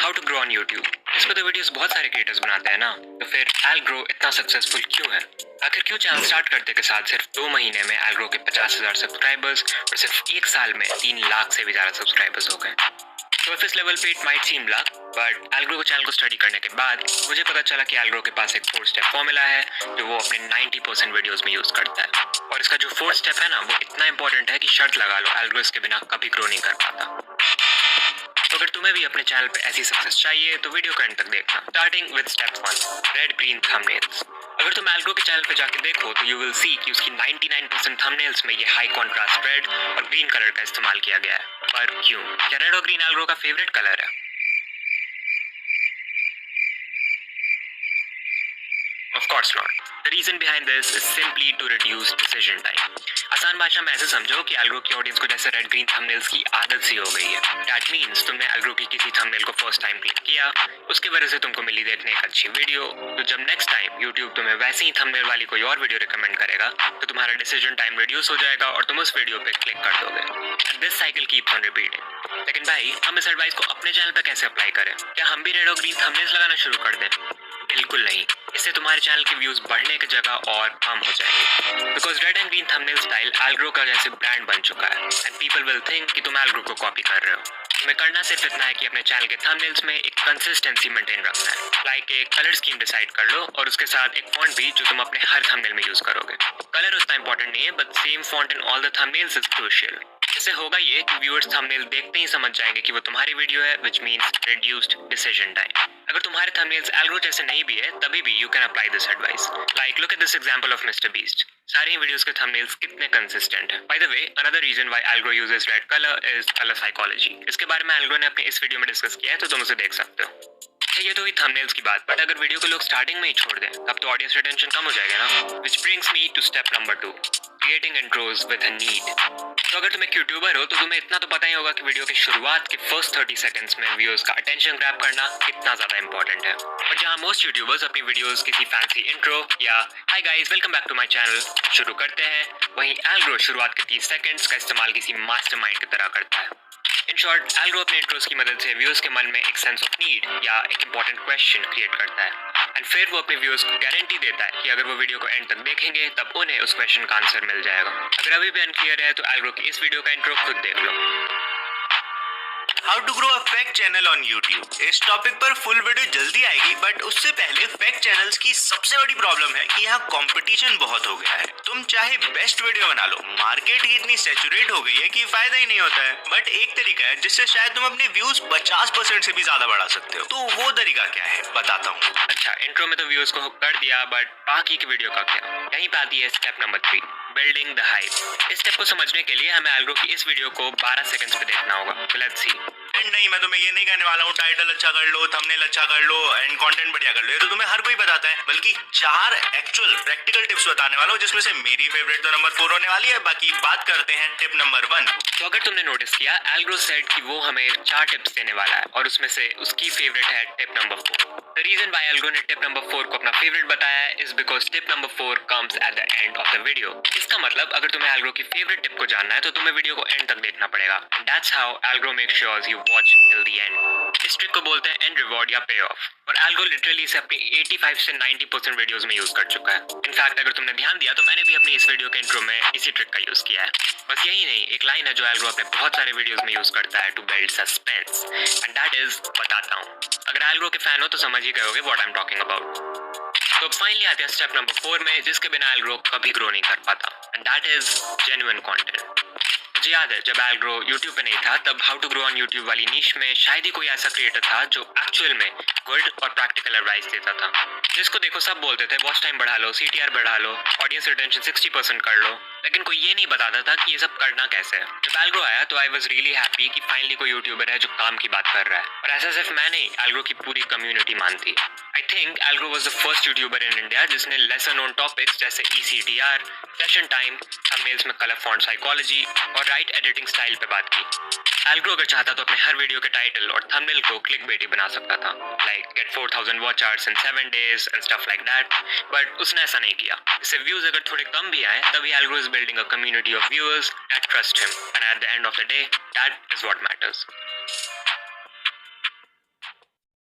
How to grow on YouTube. इस पर तो वीडियोस बहुत सारे क्रिएटर्स बनाते हैं ना, तो फिर Algrow इतना सक्सेसफुल क्यों है? आखिर क्यों चैनल स्टार्ट करते के साथ सिर्फ 2 महीने में Algrow के 50,000 सब्सक्राइबर्स और सिर्फ 1 साल में 3 लाख से भी ज्यादा सब्सक्राइबर्स हो गए? सरफेस लेवल पे it might seem luck, but Algrow के चैनल को स्टडी करने के बाद मुझे पता चला कि Algrow के पास एक 4 स्टेप फॉर्मूला है जो वो अपने 90% वीडियोस में यूज करता है। और इसका जो 4 स्टेप है ना, वो इतना इंपॉर्टेंट है कि शर्त लगा लो Algrow इसके बिना कभी ग्रो नहीं कर पाता। तो अगर तुम्हें भी अपने चैनल पे ऐसी सक्सेस चाहिए तो वीडियो को एंड तक देखना। Starting with step 1, red green thumbnails. अगर तुम Algrow के चैनल पे जाके देखो तो यू विल सी कि उसकी 99% थंबनेल्स में ये हाई कॉन्ट्रास्ट रेड और ग्रीन कलर का इस्तेमाल किया गया है। पर क्यों? क्या रेड और ग्रीन Algrow का फेवरेट कलर है? Of course not. The reason behind this is simply to reduce decision time. आसान भाषा में ऐसे समझो कि Algrow की ऑडियंस को जैसे रेड ग्रीन थंबनेल्स की आदत सी हो गई है। That means तुमने Algrow की किसी थंबनेल को फर्स्ट टाइम क्लिक किया, उसकी वजह से तुमको मिली देखने एक अच्छी वीडियो, तो जब नेक्स्ट टाइम YouTube तुम्हें वैसे ही थंबनेल वाली कोई और वीडियो रिकमेंड करेगा तो तुम्हारा डिसीजन टाइम रिड्यूस हो जाएगा और तुम उस वीडियो पे क्लिक कर दोगे। And this cycle keeps on repeating. लेकिन भाई, हम इस एडवाइस को अपने चैनल पे कैसे अप्लाई करें? क्या हम भी रेड और ग्रीन थंबनेल्स लगाना शुरू कर दें? बिल्कुल नहीं। इससे तुम्हारे चैनल के व्यूज बढ़ने की जगह और कम हो जाएंगे। Because red and green thumbnail style Algrow का जैसे ब्रांड बन चुका है एंड पीपल विल थिंक कि तुम Algrow को कॉपी कर रहे हो। तुम्हें करना सिर्फ इतना है कि अपने चैनल के थंबनेल्स में एक कंसिस्टेंसी मेंटेन रखना है। लाइक एक कलर स्कीम डिसाइड कर लो और उसके साथ एक फॉन्ट भी जो तुम अपने हर थंबनेल में यूज करोगे। कलर उतना इंपॉर्टेंट नहीं है, but same font in all the thumbnails is crucial. इससे होगा ये कि व्यूअर्स थंबनेल देखते ही समझ जाएंगे कि वो तुम्हारी वीडियो है, which means reduced decision time. अगर तुम्हारे थंबनेल्स Algrow जैसे नहीं भी है तभी भी you can apply this advice. Like look at this example of Mister Beast. सारी वीडियोस के थंबनेल्स कितने कंसिस्टेंट है। By the way, another reason why Algrow uses red colour is colour psychology. इसके बारे में Algrow ने अपने इस वीडियो में डिस्कस किया है, तो तुम उसे देख सकते हो। ये तो हुई थंबनेल्स की बात, बट अगर वीडियो को लोग स्टार्टिंग में ही छोड़ दें तब तो ऑडियंस रिटेंशन कम हो जाएगा ना। Which brings me to step number 2, creating intros with a need. तो अगर तुम एक यूट्यूबर हो तो तुम्हें इतना तो पता ही होगा कि वीडियो के शुरुआत के फर्स्ट 30 सेकंड्स में व्यूअर्स का अटेंशन ग्रैब करना कितना ज्यादा इंपॉर्टेंट है। और जहां मोस्ट यूट्यूबर्स अपनी वीडियोस किसी फैंसी इंट्रो या hi guys welcome back to my channel शुरू करते हैं, वहीं Algrow शुरुआत के 30 सेकंड्स का इस्तेमाल किसी मास्टरमाइंड की तरह करता है। इन शॉर्ट, Algrow अपने इंट्रोस की मदद से व्यूअर्स के मन में एक सेंस ऑफ नीड या एक इंपॉर्टेंट क्वेश्चन क्रिएट करता है एंड फिर वो अपने व्यूअर्स को गारंटी देता है कि अगर वो वीडियो को एंड तक देखेंगे तब उन्हें उस क्वेश्चन का आंसर मिल जाएगा। अगर अभी भी अनक्लियर है तो Algrow की इस वीडियो का इंट्रो खुद देख लो। How to grow a fact channel on YouTube. इस टॉपिक पर फुल वीडियो जल्दी आएगी, बट उससे पहले फैक्ट चैनल्स की सबसे बड़ी प्रॉब्लम है कि यहाँ कंपटीशन बहुत हो गया है। तुम चाहे बेस्ट वीडियो बना लो, मार्केट ही इतनी सैचुरेट हो गई है कि फायदा ही नहीं होता है। बट एक तरीका है जिससे शायद तुम अपने व्यूज 50% से भी ज्यादा बढ़ा सकते हो। तो वो तरीका क्या है, बताता हूँ। अच्छा, इंट्रो में तो व्यूअर्स को हुक कर दिया, बट बाकी की वीडियो का क्या? यहीं पे आती है step number 3, building the hype. इस स्टेप को समझने के लिए हमें Algrow की इस वीडियो को 12 सेकंड्स पे देखना होगा। Let's see. नहीं, मैं तुम्हें ये नहीं कहने वाला हूँ टाइटल अच्छा कर लो, थंबनेल अच्छा कर लो एंड कंटेंट बढ़िया कर लो, ये तो तुम्हें हर कोई बताता है। बल्कि 4 एक्चुअल प्रैक्टिकल टिप्स बताने वाला हूँ, जिसमें से मेरी फेवरेट तो नंबर 4 होने वाली है। बाकी बात करते हैं टिप नंबर 1। तो अगर तुमने नोटिस किया, Algrow सेड कि वो हमें 4 टिप्स देने वाला है और उसमें से उसकी फेवरेट है tip number 4। The reason why Algrow ने टिप नंबर 4 को अपना फेवरेट बताया है is because tip number 4 comes at the end of the video. इसका मतलब अगर तुम्हें Algrow की फेवरेट टिप को जानना है तो तुम्हें वीडियो को एंड तक देखना पड़ेगा। That's how Algrow make sure you watch till the end. इस ट्रिक को बोलते हैं एंड रिवॉर्ड या पे ऑफ, और Algrow लिटरली इसे अपनी 85 से 90% वीडियोस में यूज कर चुका है। इनफैक्ट अगर तुमने ध्यान दिया तो मैंने भी अपनी इस वीडियो के इंट्रो में इसी ट्रिक का यूज किया है। बस यही नहीं, एक लाइन है जो Algrow अपने बहुत सारे वीडियोस में यूज करता है to build suspense, and that is, बताता हूँ। अगर Algrow के फैन हो तो समझ ही गए होगे what I am talking about. तो फाइनली आते हैं स्टेप नंबर 4 में, जिसके बिना Algrow कभी ग्रो नहीं कर पाता, and that is genuine content. मुझे याद है जब Algrow YouTube पे नहीं था तब how to grow on YouTube वाली नीश में शायद ही कोई ऐसा क्रिएटर था जो एक्चुअल में गुड और प्रैक्टिकल एडवाइस देता था। जिसको देखो सब बोलते थे वॉच टाइम बढ़ा लो, CTR बढ़ा लो, ऑडियंस रिटेंशन 60% कर लो, लेकिन कोई ये नहीं बताता था कि ये सब करना कैसे है। जब Algrow आया तो आई वॉज रियली हैप्पी कि फाइनली कोई यूट्यूबर है जो काम की बात कर रहा है। और ऐसा सिर्फ मैं नहीं, Algrow की पूरी कम्युनिटी मानती। I think Algrow was the first YouTuber in India जिसने लेसन नोन टॉपिक्स जैसे ECTR, सेशन टाइम, थंबनेल्स में कलर फॉन्ट साइकोलॉजी और राइट एडिटिंग स्टाइल पे बात की। Algrow अगर चाहता तो अपने हर वीडियो के टाइटल और थंबनेल को क्लिकबेटी बना सकता था, like get 4000 watch hours in 7 days and stuff like that, but उसने ऐसा नहीं किया। इससे व्यूज अगर थोड़े कम भी आए तभी Algrow is building a community of viewers that trust him, and eight the end of the day that is what matters.